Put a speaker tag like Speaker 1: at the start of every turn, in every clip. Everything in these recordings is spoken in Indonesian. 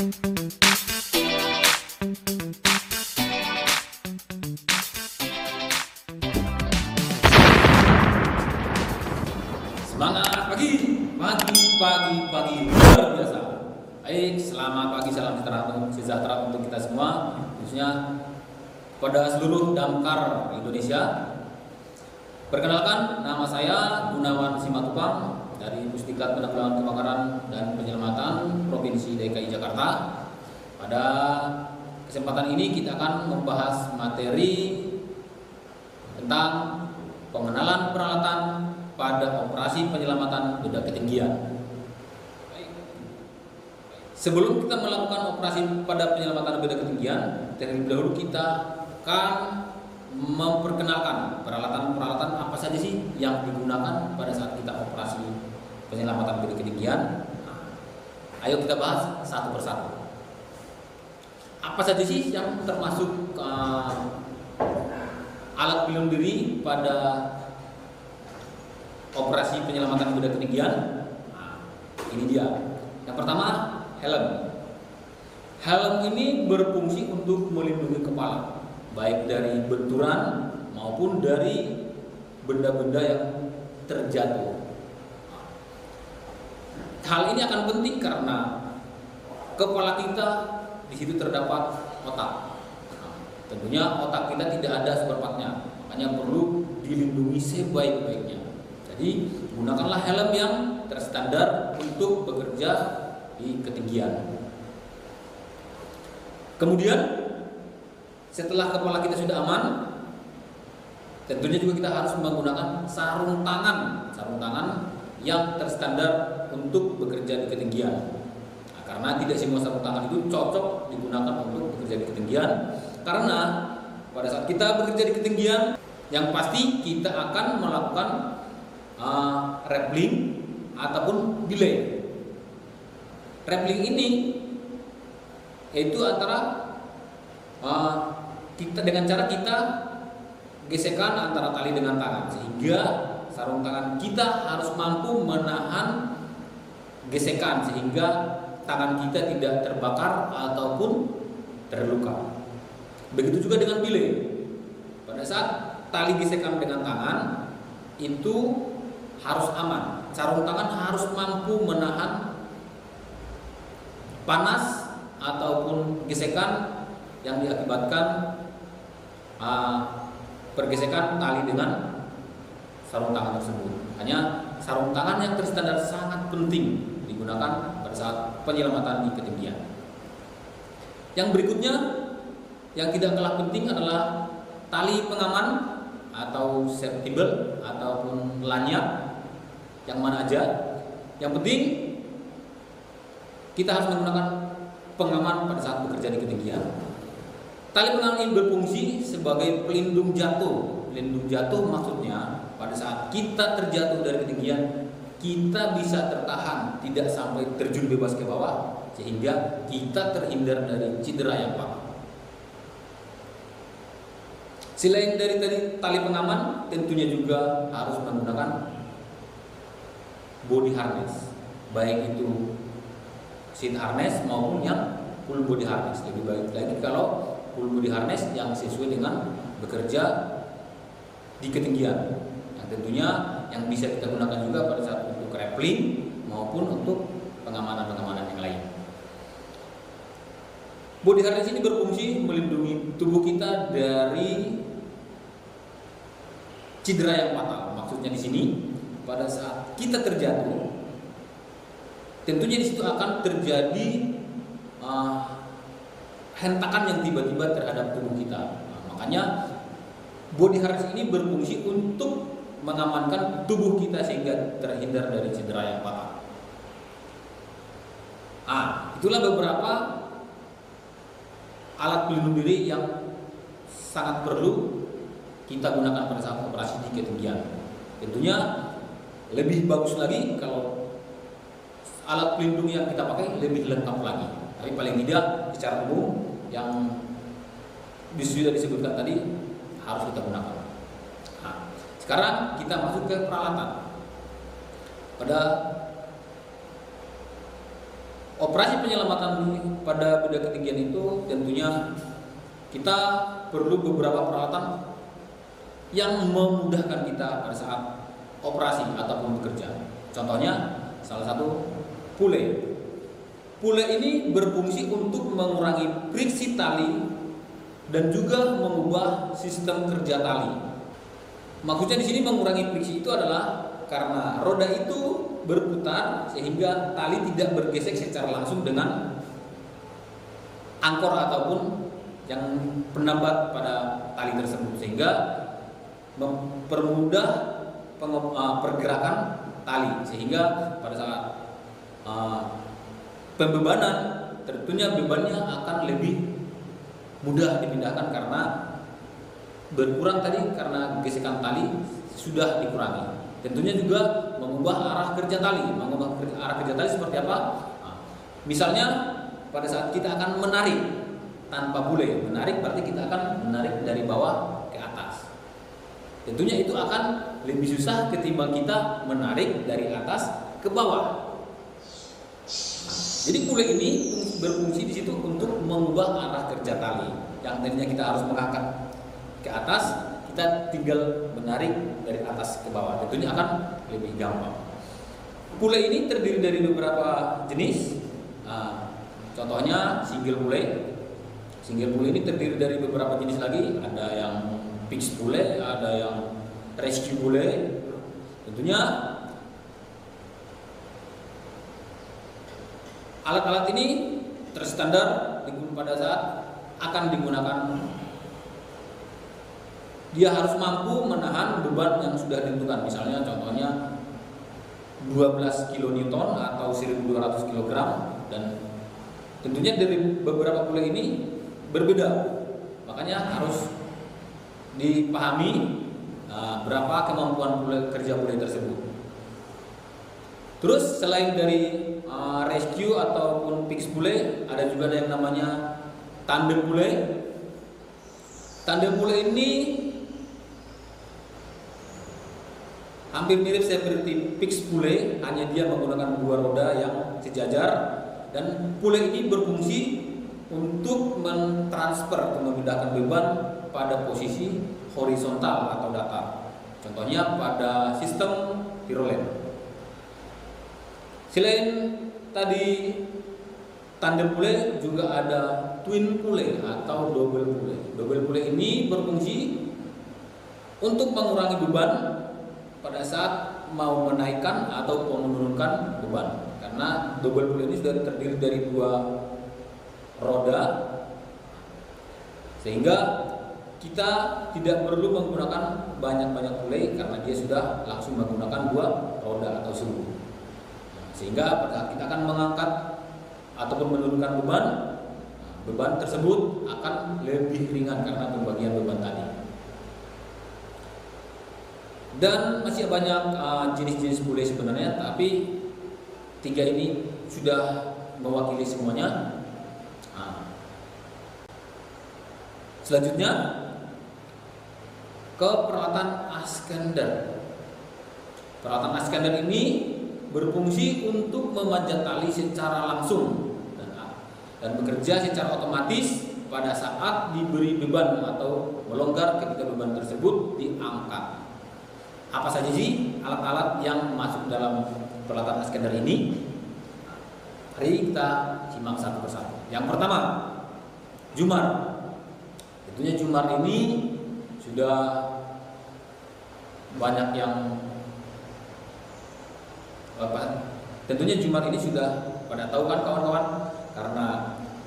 Speaker 1: Semangat pagi, pagi luar biasa. Baik, selamat pagi, salam sejahtera untuk kita semua, khususnya pada seluruh damkar Indonesia. Perkenalkan, nama saya Gunawan Simatupang dari Pusdikat Penanggulangan Kebakaran dan Penyelamatan Provinsi DKI Jakarta. Pada kesempatan ini kita akan membahas materi tentang pengenalan peralatan pada operasi penyelamatan benda ketinggian. Sebelum kita melakukan operasi pada penyelamatan benda ketinggian, terlebih dahulu kita akan memperkenalkan peralatan-peralatan apa saja sih yang digunakan pada saat kita operasi penyelamatan benda ketinggian. Ayo kita bahas satu persatu. Apa saja sih yang termasuk alat pelindung diri pada operasi penyelamatan benda ketinggian? Ini dia. Yang pertama, helm. Helm ini berfungsi untuk melindungi kepala, baik dari benturan maupun dari benda-benda yang terjatuh. Hal ini akan penting karena kepala kita di situ terdapat otak. Tentunya otak kita tidak ada seperempatnya, makanya perlu dilindungi sebaik-baiknya. Jadi gunakanlah helm yang terstandar untuk bekerja di ketinggian. Kemudian setelah kepala kita sudah aman, tentunya juga kita harus menggunakan sarung tangan yang terstandar untuk bekerja di ketinggian. Karena tidak semua sarung tangan itu cocok digunakan untuk bekerja di ketinggian. Karena pada saat kita bekerja di ketinggian, yang pasti kita akan melakukan rappelling ataupun belay. Rappelling ini yaitu antara kita dengan cara kita gesekan antara tali dengan tangan, sehingga sarung tangan kita harus mampu menahan gesekan sehingga tangan kita tidak terbakar ataupun terluka. Begitu juga dengan belay. Pada saat tali gesekan dengan tangan itu harus aman. Sarung tangan harus mampu menahan panas ataupun gesekan yang diakibatkan pergesekan tali dengan sarung tangan tersebut. Hanya sarung tangan yang terstandar sangat penting digunakan pada saat penyelamatan di ketinggian. Yang berikutnya yang tidak kalah penting adalah tali pengaman atau safety belt ataupun lanyard, yang mana aja. Yang penting kita harus menggunakan pengaman pada saat bekerja di ketinggian. Tali pengaman ini berfungsi sebagai pelindung jatuh. Pelindung jatuh maksudnya pada saat kita terjatuh dari ketinggian, kita bisa tertahan, tidak sampai terjun bebas ke bawah, sehingga kita terhindar dari cedera yang parah. Selain dari tali pengaman, tentunya juga harus menggunakan body harness, baik itu seat harness maupun yang full body harness. Lebih baik lagi kalau full body harness yang sesuai dengan bekerja di ketinggian, yang tentunya yang bisa kita gunakan juga pada saat untuk rappelling maupun untuk pengamanan-pengamanan yang lain. Body harness ini berfungsi melindungi tubuh kita dari cedera yang fatal. Maksudnya di sini pada saat kita terjatuh, tentunya di situ akan terjadi hentakan yang tiba-tiba terhadap tubuh kita. Makanya body harness ini berfungsi untuk mengamankan tubuh kita sehingga terhindar dari cedera yang fatal. Itulah beberapa alat pelindung diri yang sangat perlu kita gunakan pada saat operasi di ketinggian. Tentunya lebih bagus lagi kalau alat pelindung yang kita pakai lebih lengkap lagi. Tapi paling tidak secara umum yang sudah disebutkan tadi harus kita gunakan. Sekarang kita masuk ke peralatan. Pada Operasi penyelamatan pada benda ketinggian itu tentunya kita perlu beberapa peralatan yang memudahkan kita pada saat operasi ataupun bekerja. Contohnya salah satu pule. Pule ini berfungsi untuk mengurangi friksi tali dan juga mengubah sistem kerja tali. Maksudnya di sini mengurangi friksi itu adalah karena roda itu berputar sehingga tali tidak bergesek secara langsung dengan angkor ataupun yang penambat pada tali tersebut, sehingga mempermudah pergerakan tali, sehingga pada saat pembebanan tentunya bebannya akan lebih mudah dipindahkan karena berkurang tadi, karena gesekan tali sudah dikurangi. Tentunya juga mengubah arah kerja tali. Mengubah arah kerja tali seperti apa? Misalnya pada saat kita akan menarik tanpa bule, menarik berarti kita akan menarik dari bawah ke atas. Tentunya itu akan lebih susah ketimbang kita menarik dari atas ke bawah. Jadi pule ini berfungsi di situ untuk mengubah arah kerja tali. Yang tadinya kita harus mengangkat ke atas, kita tinggal menarik dari atas ke bawah. Tentunya akan lebih gampang. Pule ini terdiri dari beberapa jenis. Contohnya single pule. Single pule ini terdiri dari beberapa jenis lagi. Ada yang fixed pule, ada yang rescue pule. Tentunya alat-alat ini terstandar pada saat akan digunakan. Dia harus mampu menahan beban yang sudah ditentukan. Misalnya contohnya 12 kN atau 1200 kg, dan tentunya dari beberapa pule ini berbeda. Makanya harus dipahami berapa kemampuan kerja pule tersebut. Terus selain dari rescue ataupun fixed pule, ada juga yang namanya tandem pule. Tandem pule ini hampir mirip seperti fixed pule, hanya dia menggunakan dua roda yang sejajar, dan pule ini berfungsi untuk mentransfer atau memindahkan beban pada posisi horizontal atau datar. Contohnya pada sistem Tyrolean. Selain tadi tandem pule, juga ada twin pule atau double pule. Double pule ini berfungsi untuk mengurangi beban pada saat mau menaikkan atau menurunkan beban. Karena double pule ini sudah terdiri dari dua roda, sehingga kita tidak perlu menggunakan banyak-banyak pule karena dia sudah langsung menggunakan dua roda atau sumbu. Sehingga pada saat kita akan mengangkat ataupun menurunkan beban tersebut akan lebih ringan karena pembagian beban tadi. Dan masih banyak jenis-jenis pule sebenarnya, tapi tiga ini sudah mewakili semuanya. Selanjutnya ke peralatan Askander. Peralatan Askander ini berfungsi untuk memanjat tali secara langsung dan bekerja secara otomatis pada saat diberi beban atau melonggar ketika beban tersebut diangkat. Apa saja sih alat-alat yang masuk dalam peralatan Askander ini? Mari kita simak satu persatu. Yang pertama, jumar. Tentunya jumar ini sudah banyak yang tentunya jumar ini sudah pada tahu kan kawan-kawan, karena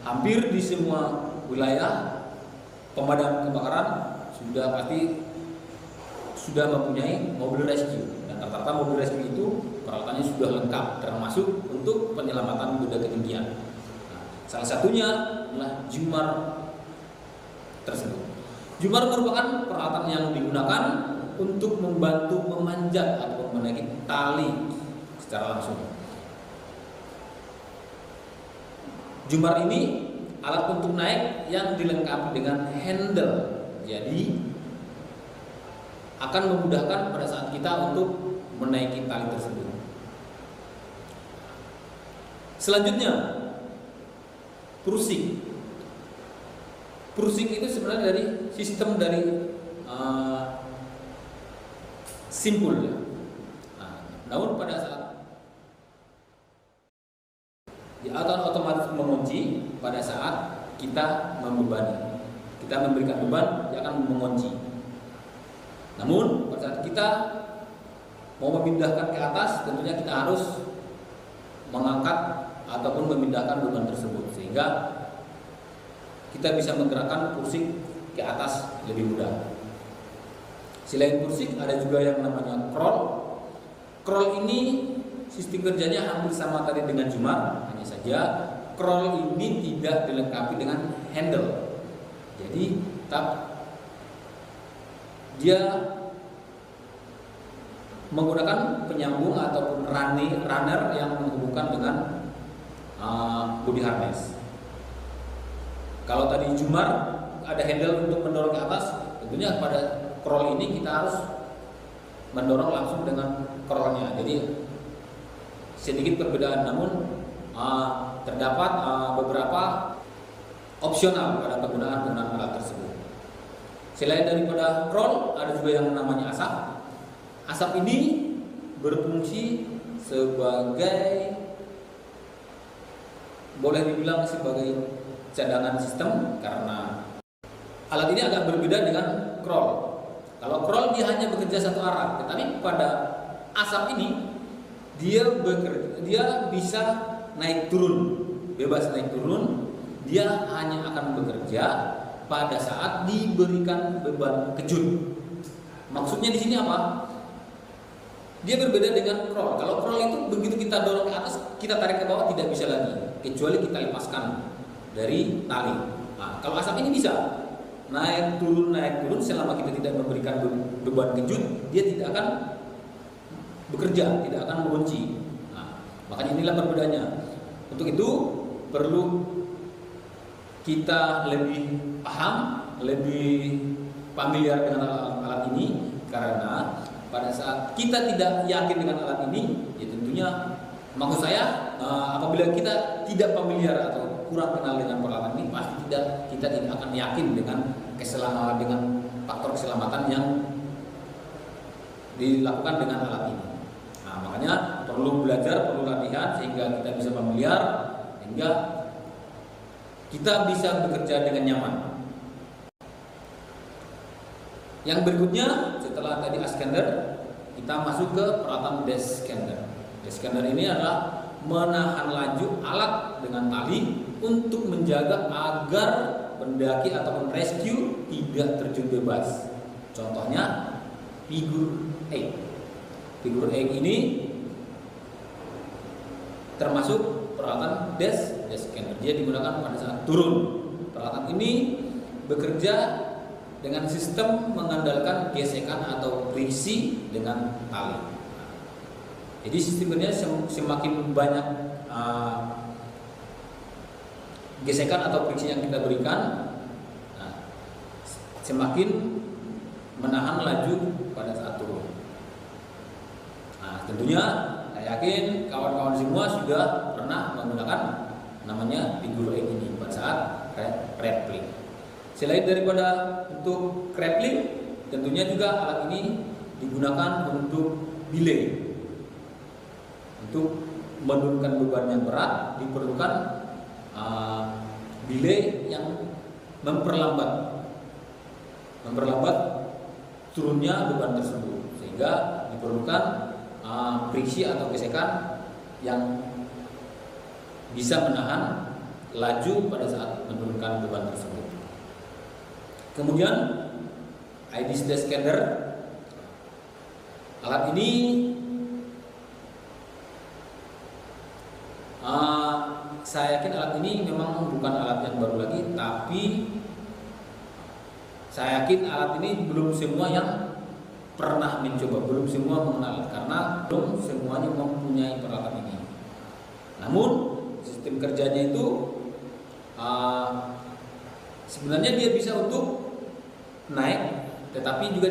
Speaker 1: hampir di semua wilayah pemadam kebakaran sudah mempunyai mobil rescue, dan rata-rata mobil rescue itu peralatannya sudah lengkap termasuk untuk penyelamatan benda ketinggian. Salah satunya adalah jumar tersebut. Jumar merupakan peralatan yang digunakan untuk membantu memanjat atau menaiki tali secara langsung. Jumar ini alat untuk naik yang dilengkapi dengan handle, jadi akan memudahkan pada saat kita untuk menaiki tali tersebut. Selanjutnya Prursik. Prursik itu sebenarnya dari sistem dari simpul ya. Namun pada saat di otomatis mengunci pada saat kita membebani, kita memberikan beban, dia akan mengunci. Namun pada saat kita mau memindahkan ke atas, tentunya kita harus mengangkat ataupun memindahkan beban tersebut sehingga kita bisa menggerakkan prursik ke atas lebih mudah. Selain prursik ada juga yang namanya crawl. Crawl ini sistem kerjanya hampir sama tadi dengan jumar, hanya saja crawl ini tidak dilengkapi dengan handle. Jadi dia menggunakan penyambung ataupun runner yang menghubungkan dengan body harness. Kalau tadi jumar ada handle untuk mendorong ke atas, tentunya pada crawl ini kita harus mendorong langsung dengan crawlnya. Jadi sedikit perbedaan, namun terdapat beberapa opsional pada penggunaan alat tersebut. Selain daripada crawl, ada juga yang namanya asap. Asap ini berfungsi sebagai, boleh dibilang sebagai cadangan sistem, karena alat ini agak berbeda dengan crawl. Kalau crawl dia hanya bekerja satu arah, tetapi pada asap ini dia bisa naik turun, bebas naik turun. Dia hanya akan bekerja pada saat diberikan beban kejut. Maksudnya di sini apa? Dia berbeda dengan crawl. Kalau crawl itu begitu kita dorong ke atas, kita tarik ke bawah tidak bisa lagi, kecuali kita lepaskan dari tali. Nah, kalau asap ini bisa naik turun selama kita tidak memberikan beban kejut, dia tidak akan bekerja, tidak akan mengunci. Nah, makanya inilah perbedaannya. Untuk itu perlu kita lebih paham, lebih familiar dengan alat ini, karena pada saat kita tidak yakin dengan alat ini, ya tentunya maksud saya apabila kita tidak familiar atau kurang kenal dengan peralatan ini, pasti kita tidak akan yakin dengan keselamatan, dengan faktor keselamatan yang dilakukan dengan alat ini. Nah, makanya perlu belajar, perlu latihan sehingga kita bisa familiar, sehingga kita bisa bekerja dengan nyaman. Yang berikutnya setelah tadi ascender, kita masuk ke peralatan descender. Descender ini adalah menahan laju alat dengan tali untuk menjaga agar pendaki ataupun rescue tidak terjun bebas. Contohnya figure 8. Figure 8 ini termasuk peralatan descender. Dia digunakan pada saat turun. Peralatan ini bekerja dengan sistem mengandalkan gesekan atau friksi dengan tali. Jadi sistemnya semakin banyak gesekan atau friksi yang kita berikan, semakin menahan laju pada saat turun. Nah, tentunya saya yakin kawan-kawan semua sudah pernah menggunakan namanya figure 8 ini pada saat rappelling. Selain daripada untuk grappling, tentunya juga alat ini digunakan untuk belay. Untuk menurunkan beban yang berat diperlukan belay yang memperlambat turunnya beban tersebut, sehingga diperlukan friksi atau gesekan yang bisa menahan laju pada saat menurunkan beban tersebut. Kemudian IDS descender, alat ini saya yakin alat ini memang bukan alat yang baru lagi, tapi saya yakin alat ini belum semua yang pernah mencoba, belum semua mengenal, karena belum semuanya mempunyai peralatan ini. Namun sistem kerjanya itu sebenarnya dia bisa untuk naik, tetapi juga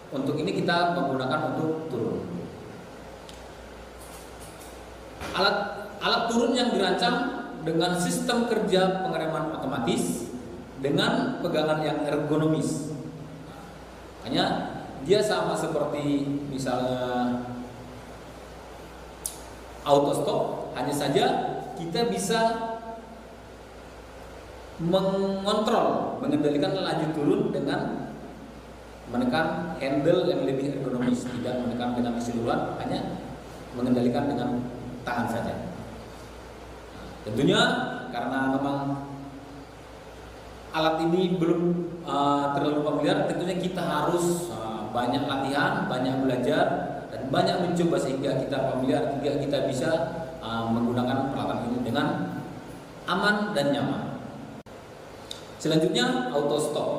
Speaker 1: untuk ini kita menggunakan untuk turun. Alat turun yang dirancang dengan sistem kerja pengereman otomatis dengan pegangan yang ergonomis. Hanya dia sama seperti misalnya auto stop, hanya saja kita bisa mengendalikan laju turun dengan menekan handle yang lebih ergonomis, tidak menekan dengan keseluruhan, hanya mengendalikan dengan tangan saja. Tentunya karena memang alat ini belum terlalu familiar, tentunya kita harus banyak latihan, banyak belajar, dan banyak mencoba sehingga kita familiar, sehingga kita bisa menggunakan peralatan ini dengan aman dan nyaman. Selanjutnya auto stop.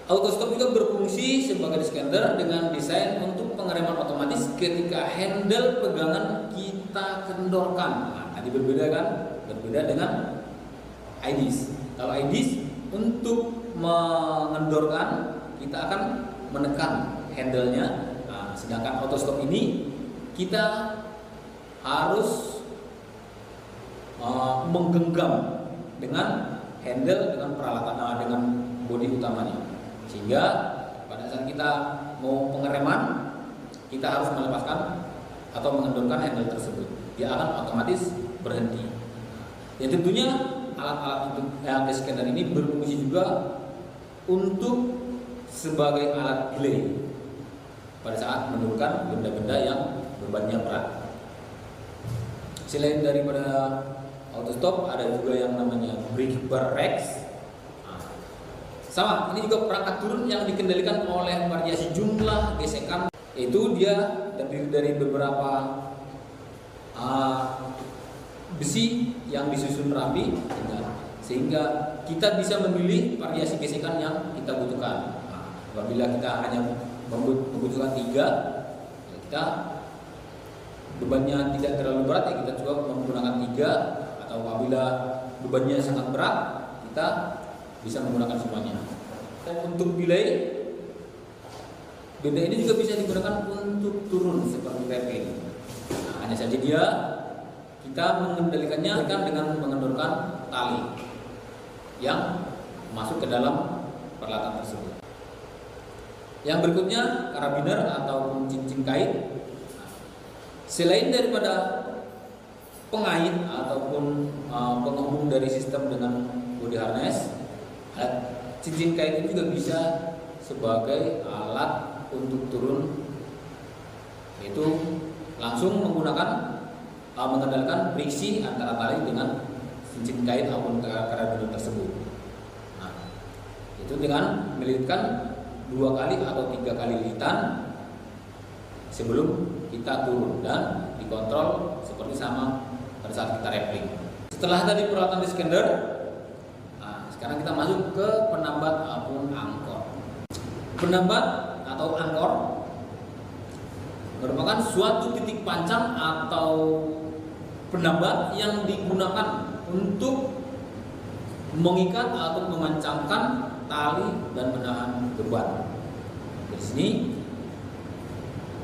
Speaker 1: Auto stop juga berfungsi sebagai scanner dengan desain untuk pengereman otomatis ketika handle pegangan kita kendorkan. Nah, tadi berbeda kan? Berbeda dengan IDs. Kalau IDs untuk mengendorkan kita akan menekan handle-nya. Nah, sedangkan auto stop ini kita harus menggenggam dengan handle, dengan peralatan, dengan bodi utamanya, sehingga pada saat kita mau pengereman kita harus melepaskan atau mengendorkan handle tersebut, dia akan otomatis berhenti. Ya tentunya alat-alat untuk scanner ini berfungsi juga untuk sebagai alat delay pada saat menurunkan benda-benda yang bebannya berat. Selain daripada auto stop, ada juga yang namanya brake bar racks. Sama, ini juga perangkat turun yang dikendalikan oleh variasi jumlah gesekan, yaitu dia terdiri dari beberapa besi yang disusun rapi, sehingga kita bisa memilih variasi gesekan yang kita butuhkan. Apabila kita hanya membutuhkan 3, kita bebannya tidak terlalu berat, ya kita coba menggunakan 3. Atau apabila bebannya sangat berat, kita bisa menggunakan semuanya. Dan untuk delay, benda ini juga bisa digunakan untuk turun seperti rappelling. Nah, hanya saja dia kita mengendalikannya dengan mengendorkan tali yang masuk ke dalam peralatan tersebut. Yang berikutnya karabiner ataupun cincin kait. Selain daripada pengait ataupun penghubung dari sistem dengan body harness, cincin kait ini juga bisa sebagai alat untuk turun, yaitu langsung mengendalikan friksi antara tali dengan cincin kait ataupun karabiner tersebut. Nah, itu dengan melilitkan 2 kali atau 3 kali lilitan sebelum kita turun dan dikontrol seperti sama pada saat kita rappelling. Setelah tadi peralatan di scanner, sekarang kita masuk ke penambat ataupun angkor. Penambat atau angkor merupakan suatu titik pancang atau penambat yang digunakan untuk mengikat atau mengancamkan tali dan menahan beban. Di sini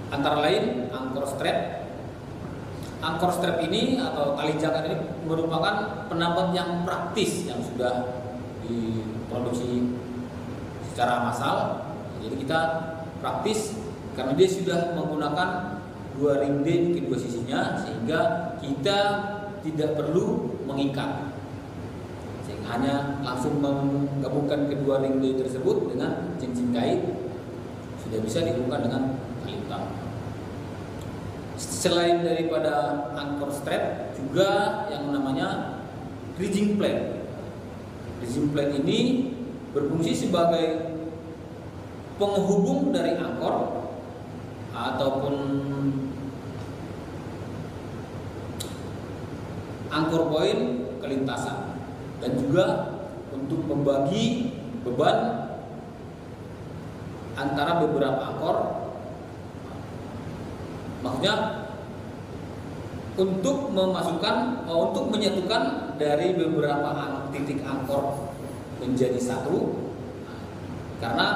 Speaker 1: antara lain angkor strap. Angkor strap ini atau tali jangkar ini merupakan penambat yang praktis yang sudah diproduksi secara massal. Jadi kita praktis karena dia sudah menggunakan 2 ring D di kedua sisinya, sehingga kita tidak perlu mengikat, sehingga hanya langsung menggabungkan kedua ring D tersebut dengan cincin kait, sudah bisa dihubungkan dengan tali utama. Selain daripada angkor strap, juga yang namanya bridging plate. Bridging plate ini berfungsi sebagai penghubung dari angkor ataupun angkor point ke lintasan, dan juga untuk membagi beban antara beberapa angkor. Maksudnya untuk menyatukan dari beberapa titik angkor menjadi satu, karena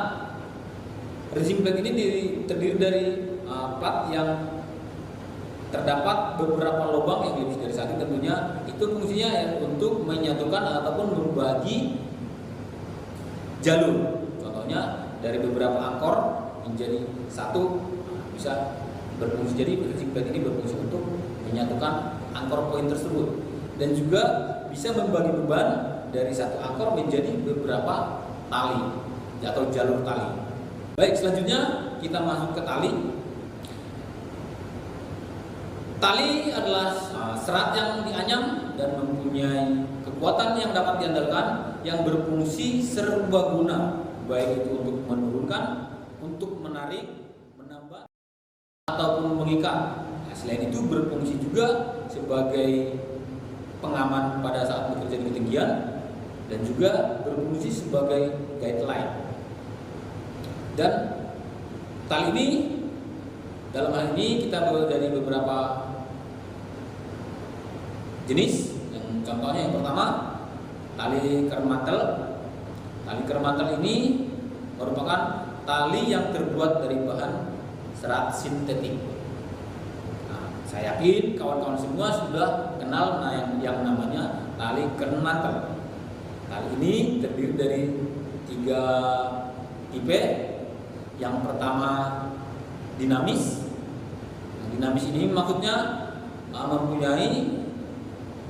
Speaker 1: bridging plate ini terdiri dari plat yang terdapat beberapa lubang yang lebih dari satu, tentunya itu fungsinya ya untuk menyatukan ataupun membagi jalur. Contohnya dari beberapa angkor menjadi satu, bisa berfungsi. Jadi bridging plate ini berfungsi untuk menyatukan angkor poin tersebut, dan juga bisa membagi beban dari satu angkor menjadi beberapa tali atau jalur tali. Baik, selanjutnya kita masuk ke tali. Tali adalah serat yang dianyam dan mempunyai kekuatan yang dapat diandalkan, yang berfungsi serbaguna, baik itu untuk menurunkan, untuk menarik, menambah, ataupun mengikat. Nah, selain itu berfungsi juga sebagai pengaman pada saat bekerja di ketinggian, dan juga berfungsi sebagai guideline. Dan tali ini, dalam hal ini kita dari beberapa jenis. Yang contohnya yang pertama, tali kermantel. Tali kermantel ini merupakan tali yang terbuat dari bahan serat sintetik. Nah, saya yakin kawan-kawan semua sudah kenal yang namanya tali kermantel. Tali ini terdiri dari 3 tipe. Yang pertama dinamis. Dinamis ini maksudnya mempunyai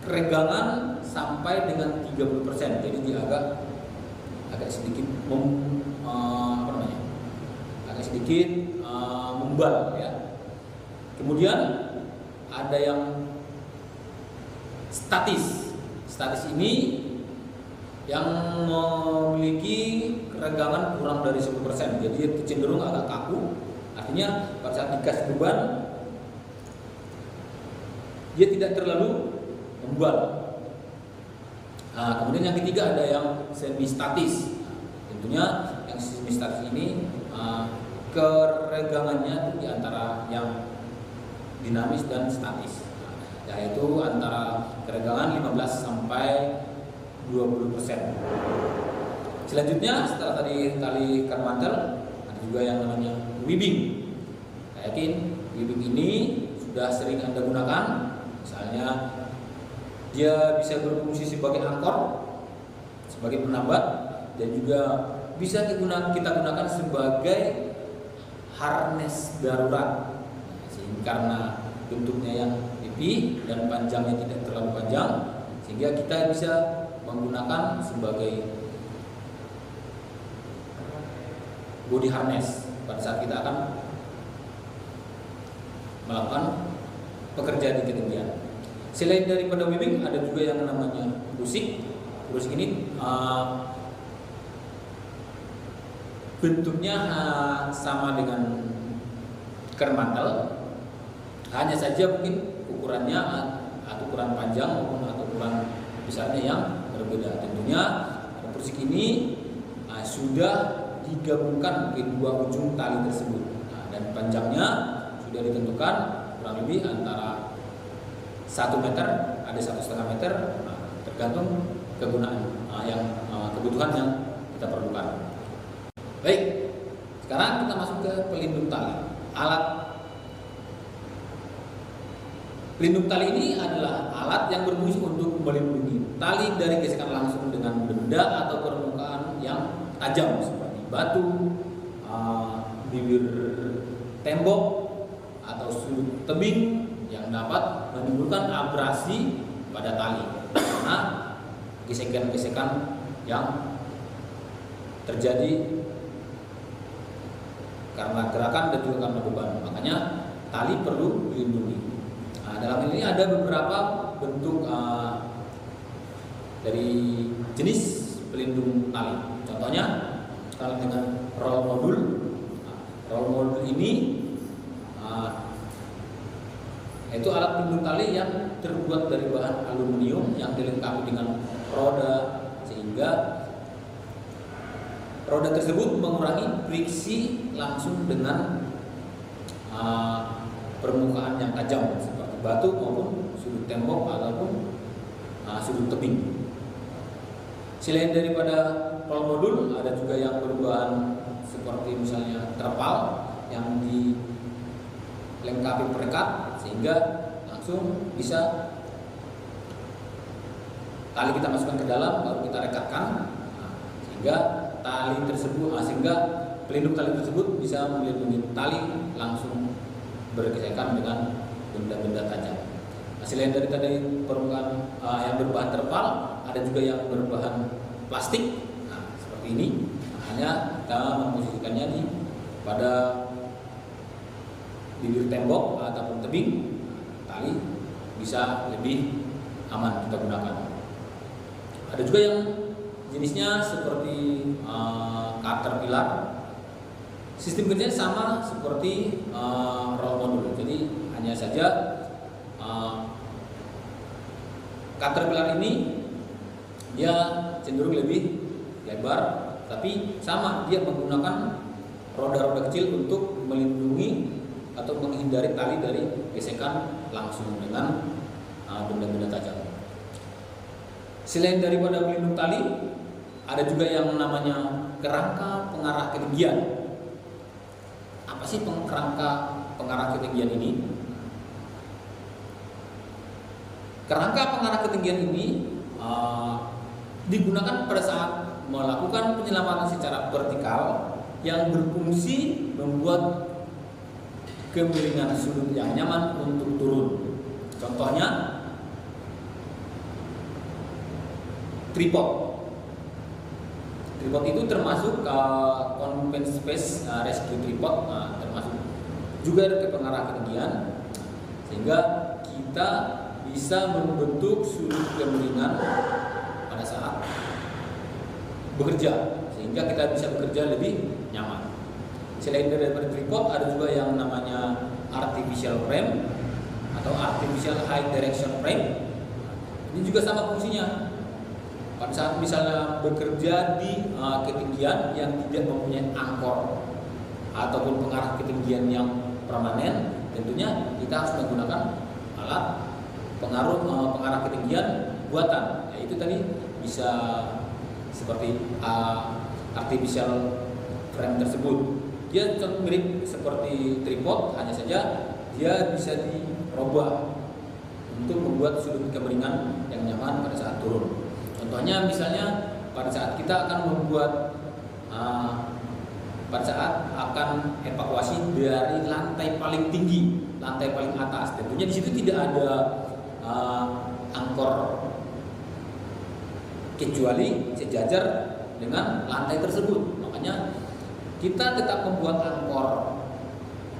Speaker 1: keregangan sampai dengan 30%. Jadi dia agak sedikit agak sedikit membal ya. Kemudian ada yang statis. Statis ini yang memiliki keregangan kurang dari 10%. Jadi cenderung agak kaku. Artinya pada saat dikasih beban, dia tidak terlalu membal. Nah, kemudian yang ketiga ada yang semi statis. Tentunya yang semi statis ini keregangannya di antara yang dinamis dan statis, yaitu antara keregangan 15 sampai 20%. Selanjutnya setelah tadi tali kermantel, ada juga yang namanya weaving. Saya yakin weaving ini sudah sering Anda gunakan. Misalnya dia bisa berfungsi sebagai angkor, sebagai penambat, dan juga bisa kita gunakan sebagai harness darurat. Karena bentuknya yang tipis dan panjangnya tidak terlalu panjang, sehingga kita bisa menggunakan sebagai body harness pada saat kita akan melakukan pekerjaan di ketinggian. Selain daripada weaving, ada juga yang namanya rusik. Rusik ini bentuknya sama dengan kermantel, hanya saja mungkin ukurannya atau ukuran panjang maupun atau ukuran besarnya yang berbeda. Tentunya rusik ini sudah digabungkan kedua ujung tali tersebut, dan panjangnya sudah ditentukan kurang lebih antara 1 meter, ada 1,5 meter, tergantung kegunaan kebutuhan yang kita perlukan. Baik, sekarang kita masuk ke pelindung tali. Alat pelindung tali ini adalah alat yang berfungsi untuk melindungi tali dari gesekan langsung dengan benda atau permukaan yang tajam seperti batu, bibir tembok, atau sudut tebing yang dapat menimbulkan abrasi pada tali karena gesekan-gesekan yang terjadi karena gerakan dan juga karena beban. Makanya tali perlu dilindungi. Dalam ini ada beberapa bentuk dari jenis pelindung tali. Contohnya kalau dengan roll modul. Roll modul ini itu alat pelindung tali yang terbuat dari bahan aluminium yang dilengkapi dengan roda, sehingga roda tersebut mengurangi friksi langsung dengan permukaan yang tajam seperti batu maupun sudut tembok ataupun sudut tebing. Selain daripada roll modul, ada juga yang berbahan seperti misalnya terpal yang lengkapi perekat sehingga langsung bisa tali kita masukkan ke dalam, baru kita rekatkan, sehingga tali tersebut, sehingga pelindung tali tersebut bisa melindungi tali langsung bergesekan dengan benda-benda tajam. Selain dari tadi permukaan yang berbahan terpal, ada juga yang berbahan plastik. Nah, seperti ini. Hanya kita memposisikannya pada bibir tembok ataupun tebing, tali bisa lebih aman kita gunakan. Ada juga yang jenisnya seperti caterpillar. Sistem kerjanya sama seperti roll modul. Jadi hanya saja caterpillar ini dia cenderung lebih lebar, tapi sama dia menggunakan roda-roda kecil untuk melindungi atau menghindari tali dari gesekan langsung dengan benda-benda tajam. Selain daripada pelindung tali, ada juga yang namanya kerangka pengarah ketinggian. Apa sih kerangka pengarah ketinggian ini? Kerangka pengarah ketinggian ini digunakan pada saat melakukan penyelamatan secara vertikal yang berfungsi membuat kemiringan sudut yang nyaman untuk turun. Contohnya tripod. Tripod itu termasuk confined space rescue tripod, termasuk juga ke pengarah ketinggian, sehingga kita bisa membentuk sudut kemiringan pada saat bekerja, sehingga kita bisa bekerja lebih nyaman. Selain dari tripod, ada juga yang namanya artificial frame atau artificial high direction frame. Ini juga sama fungsinya. Pada saat misalnya bekerja di ketinggian yang tidak mempunyai angkor ataupun pengarah ketinggian yang permanen, tentunya kita harus menggunakan alat pengarah ketinggian buatan. Yaitu tadi bisa seperti artificial frame tersebut. Dia mirip seperti tripod, hanya saja dia bisa dirubah untuk membuat sudut kemiringan yang nyaman pada saat turun. Contohnya misalnya pada saat kita akan membuat pada saat akan evakuasi dari lantai paling tinggi, lantai paling atas, tentunya di situ tidak ada angkor kecuali sejajar dengan lantai tersebut. Makanya kita tetap membuat angkor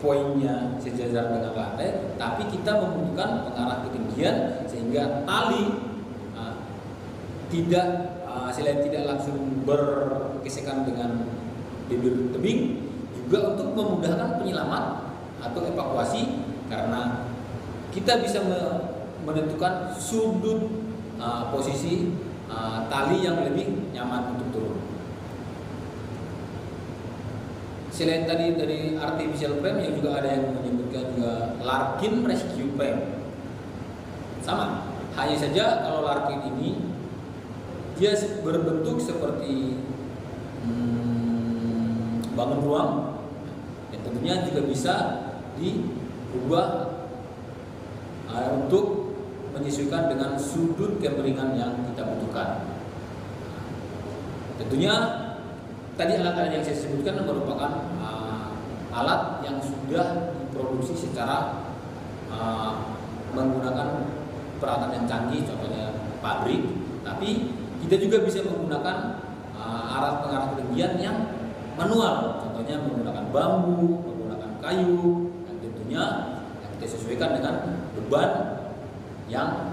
Speaker 1: poinnya sejajar dengan lantai, tapi kita membutuhkan pengarah ketinggian sehingga tali selain tidak langsung bergesekan dengan bibir tebing, juga untuk memudahkan penyelamat atau evakuasi, karena kita bisa menentukan sudut posisi tali yang lebih nyaman untuk turun. Selain tadi dari artificial frame, yang juga ada yang menyebutkan juga Larkin rescue frame. Sama, hanya saja kalau Larkin ini dia berbentuk seperti bangun ruang, dan tentunya juga bisa dirubah untuk menyesuaikan dengan sudut kemiringan yang kita butuhkan. Tentunya tadi alat-alat yang saya sebutkan merupakan alat yang sudah diproduksi secara menggunakan peralatan yang canggih, contohnya pabrik. Tapi kita juga bisa menggunakan alat pengarah ketinggian yang manual, contohnya menggunakan bambu, menggunakan kayu, dan tentunya yang kita sesuaikan dengan beban yang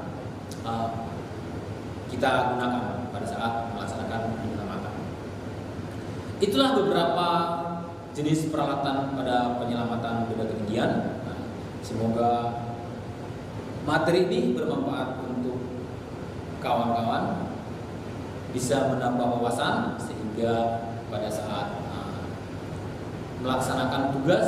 Speaker 1: kita gunakan pada saat melaksanakan penyelamatan. Itulah beberapa jenis peralatan pada penyelamatan benda ketinggian. Semoga materi ini bermanfaat untuk kawan-kawan, bisa menambah wawasan sehingga pada saat melaksanakan tugas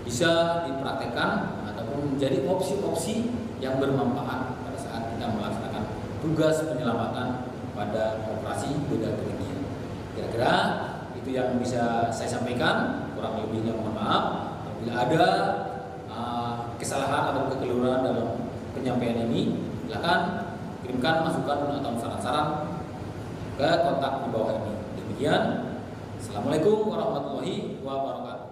Speaker 1: bisa dipraktekkan ataupun menjadi opsi-opsi yang bermanfaat pada saat kita melaksanakan tugas penyelamatan pada operasi benda ketinggian. Kira-kira itu yang bisa saya sampaikan, kurang lebihnya mohon maaf. Bila ada kesalahan atau kekeliruan dalam penyampaian ini, silakan kirimkan masukan atau saran-saran ke kontak di bawah ini. Demikian, Assalamualaikum warahmatullahi wabarakatuh.